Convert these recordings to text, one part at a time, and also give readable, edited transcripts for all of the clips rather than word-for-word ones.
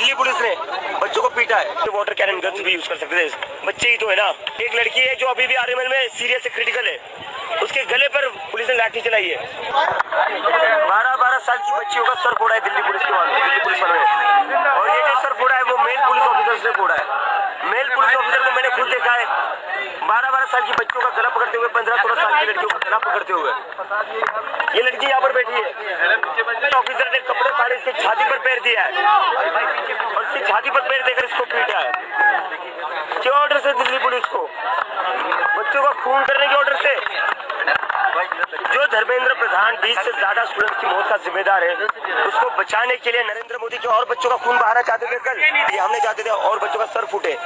Delhi police ने बच्चों को पीटा है। वाटर कैनन गन्स भी यूज कर सकते थे, बच्चे ही तो है ना। एक लड़की है जो अभी भी आरएमएल में सीरियस क्रिटिकल है, उसके गले पर पुलिस ने लाठी चलाई है। 12-12 साल की बच्चियों का सर फोड़ा है दिल्ली पुलिस के वालों, दिल्ली पुलिस वालों ने। और ये जो सर फोड़ा है वो मेल पुलिस ऑफिसर से फोड़ा है। मेल पुलिस ऑफिसर को मैंने खुद देखा है 12-12 साल की बच्चों का गला पकड़ते हुए, 15-16 साल की लड़कियों का गला पकड़ते हुए। ये लड़की यहाँ पर बैठी है, ऑफिसर ने कपड़े फाड़े इसके छाती पर पैर दिया है और इसकी छाती पर पैर देकर इसको पीटा है। क्या ऑर्डर से दिल्ली पुलिस को? बच्चों का खून करने के ऑर्डर से। जो धर्मेंद्र प्रधान 20 से ज्यादा स्टूडेंट की मौत का जिम्मेदार है, उसको बचाने के लिए नरेंद्र मोदी के और बच्चों का खून बहाना चाहते थे। कल ये हमने चाहते थे और बच्चों का सर फूटे।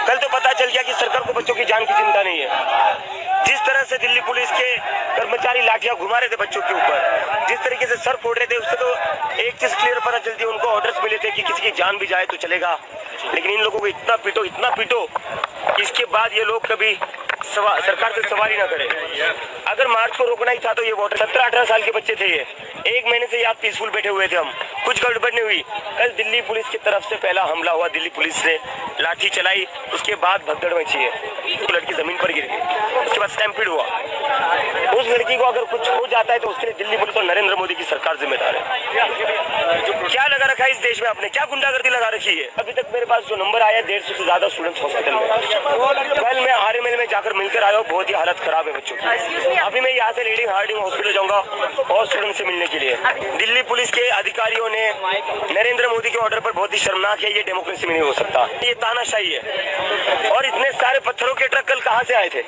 कल तो पता चल गया कि सरकार को बच्चों की जान की चिंता नहीं है। जिस तरह से दिल्ली पुलिस के कर्मचारी लाठियां घुमा रहे थे बच्चों के ऊपर, जिस तरीके से सर फोड़ रहे थे, उससे तो एक चीज क्लियर पता चलती है, उनको ऑर्डर्स मिले थे कि किसी की जान भी जाए तो चलेगा, लेकिन इन लोगों को इतना पीटो इसके बाद ये लोग कभी सरकार से सवाल ही ना करे। अगर मार्च को रोकना ही था तो ये वोटर 17-18 साल के बच्चे थे, ये 1 महीने से आप पीसफुल बैठे हुए थे, हम कुछ गड़बड़ नहीं हुई। कल दिल्ली पुलिस की तरफ से पहला हमला हुआ, दिल्ली पुलिस ने लाठी चलाई, उसके बाद भगदड़ मची है, तो लड़की जमीन पर गिर गई, उसके बाद स्टैम्पीड हुआ। उस लड़की को अगर कुछ हो जाता है तो उसके लिए दिल्ली पुलिस और नरेंद्र मोदी की सरकार जिम्मेदार है। क्या लगा रखा है इस देश में आपने, क्या गुंडागर्दी लगा रखी है? अभी तक मेरे पास जो नंबर आया 150 से ज्यादा स्टूडेंट्स हॉस्पिटल में। कल मैं आरएमएल में जाकर मिलकर आया, बहुत ही हालत खराब है बच्चों की। अभी मैं यहाँ से लीडिंग हार्डिंग हॉस्पिटल जाऊंगा और स्टूडेंट से मिलने के लिए। दिल्ली पुलिस के अधिकारियों ने नरेंद्र मोदी के ऑर्डर पर, बहुत ही शर्मनाक है, ये डेमोक्रेसी में नहीं हो सकता, ये तानाशाही है। और इतने सारे पत्थरों के ट्रक कल कहाँ से आए थे?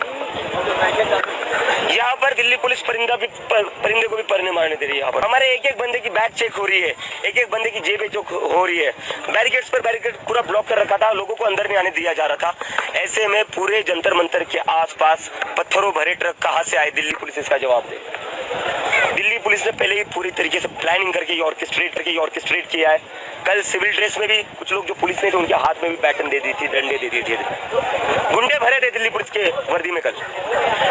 यहाँ पर दिल्ली पुलिस परिंदे को भी परने मारने दे रही है। यहाँ पर हमारे एक एक बंदे की बैग चेक हो रही है, एक एक बंदे की जेबें चेक हो रही है। बैरिकेड्स पर बैरिकेड पूरा ब्लॉक कर रखा था, लोगों को अंदर नहीं आने दिया जा रहा था। ऐसे में पूरे जंतर मंतर के आसपास पत्थरों भरे ट्रक कहाँ से आए? दिल्ली पुलिस इसका जवाब दे। दिल्ली पुलिस ने पहले ही पूरी तरीके से प्लानिंग करके ऑर्केस्ट्रेट किया है। कल सिविल ड्रेस में भी कुछ लोग जो पुलिस ने थे, उनके हाथ में भी बैटन दे दी थी, डंडे दे दिए थे, गुंडे भरे थे दिल्ली पुलिस के वर्दी में। कल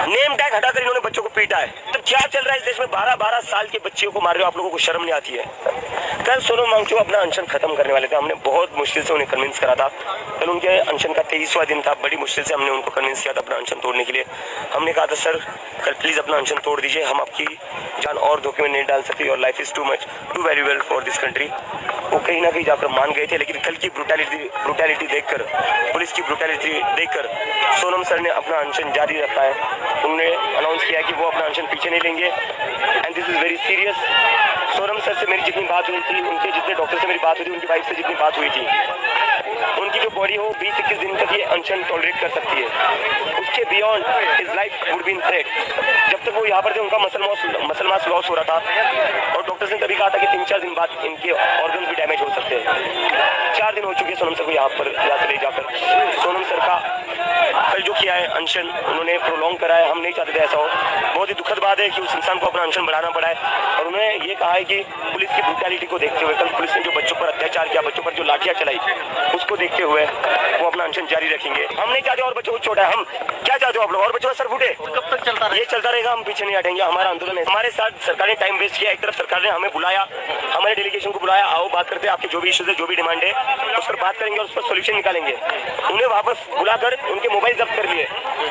नेम टैग हटाकर इन्होंने बच्चों को पीटा है। तो क्या चल रहा है इस देश में? 12-12 साल के बच्चियों को मार रहे हो, आप लोगों को शर्म नहीं आती है? कल सोनम वांगचुक अपना अनशन खत्म करने वाले थे, हमने बहुत मुश्किल से उन्हें कन्विंस करा था। कल उनके अनशन का 23वां दिन था, बड़ी मुश्किल से हमने उनको कन्विंस किया था अपना अनशन तोड़ने के लिए। हमने कहा था सर कल प्लीज अपना अनशन तोड़ दीजिए, हम आपकी जान और धोखे में नहीं डाल सकते, your life is too valuable for this country. वो कहीं ना कहीं जाकर मान गए थे, लेकिन कल की ब्रूटैलिटी देखकर, पुलिस की ब्रूटैलिटी देखकर सोनम सर ने अपना अनशन जारी रखा है। उन्होंने अनाउंस किया कि वो अपना अनशन पीछे नहीं लेंगे, and this is very serious. Sonam sir से मेरी जितनी बात हुई थी, उनके जितने डॉक्टर से मेरी बात हुई थी, उनकी वाइफ से जितनी बात हुई थी, उनकी जो बॉडी हो 20-21 दिन तक ये अनशन टॉलरेट कर सकती है, उसके beyond his life would be in threat. जब तक वो यहाँ पर थे उनका मसल मास लॉस हो रहा था, और डॉक्टर्स ने तभी कहा था कि 3-4 दिन बाद इनके ऑर्गन भी डैमेज हो सकते हैं। 4 दिन हो चुके हैं सोनम सर को यहाँ से ले जाकर। सोनम सर का कल जो किया है अनशन, उन्होंने प्रोलॉन्ग करा है, हम नहीं चाहते थे ऐसा हो। बहुत ही दुखद बात है कि उस इंसान को अपना अनशन बढ़ाना पड़ा है, और उन्होंने ये कहा है कि पुलिस की ब्रूटैलिटी को देखते हुए, कल पुलिस ने जो बच्चों पर अत्याचार किया, बच्चों पर जो लाठियां चलाई, उसको देखते हुए वो अपना अनशन जारी रखेंगे। हम नहीं चाहते और बच्चों को छोड़ा है। हम क्या चाहते हो आप लोग? और बच्चों का सर फूटे? कब तक चलता रहेगा? ये चलता रहेगा, हम पीछे नहीं हटेंगे। हमारा आंदोलन है। हमारे साथ सरकार ने टाइम वेस्ट किया। एक तरफ सरकार ने हमें बुलाया, हमारे डेलीगेशन को बुलाया, आओ बात करते हैं, आपके जो भी इश्यूज है, जो भी डिमांड है, उस पर बात करेंगे और उस पर सोल्यूशन निकालेंगे। उन्हें वापस बुलाकर उनके मोबाइल जब्त कर लिए।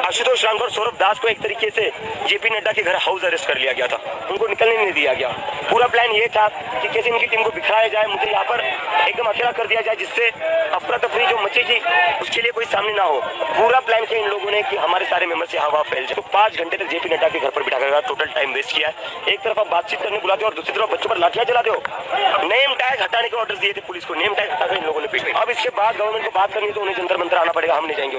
आशुतोष रांग और सौरभ दास को एक तरीके से जेपी नड्डा के घर हाउस अरेस्ट कर लिया गया था, उनको निकलने नहीं दिया गया। पूरा प्लान ये था कि कैसे इनकी टीम को बिखराया जाए, मुझे यहाँ पर एकदम अकेला कर दिया जाए, जिससे अफरा तफरी जो मचेगी उसके लिए कोई सामने ना हो। पूरा प्लान किया इन लोगों ने कि हमारे सारे मेंबर से हवा फैल जाए। तो 5 घंटे तक जेपी नड्डा के घर पर बिठा कर टोटल टाइम वेस्ट किया है। एक तरफ आप बातचीत करने बुलाते हो और दूसरी तरफ बच्चों पर लाठियां चलाते हो। नेम टैग हटाने के ऑर्डर दिए थे पुलिस को, नेम टैग हटाकर इन लोगों ने पीटे। अब इसके बाद गवर्नमेंट को बात करनी तो उन्हें जंतर मंतर आना पड़ेगा, हम नहीं जाएंगे।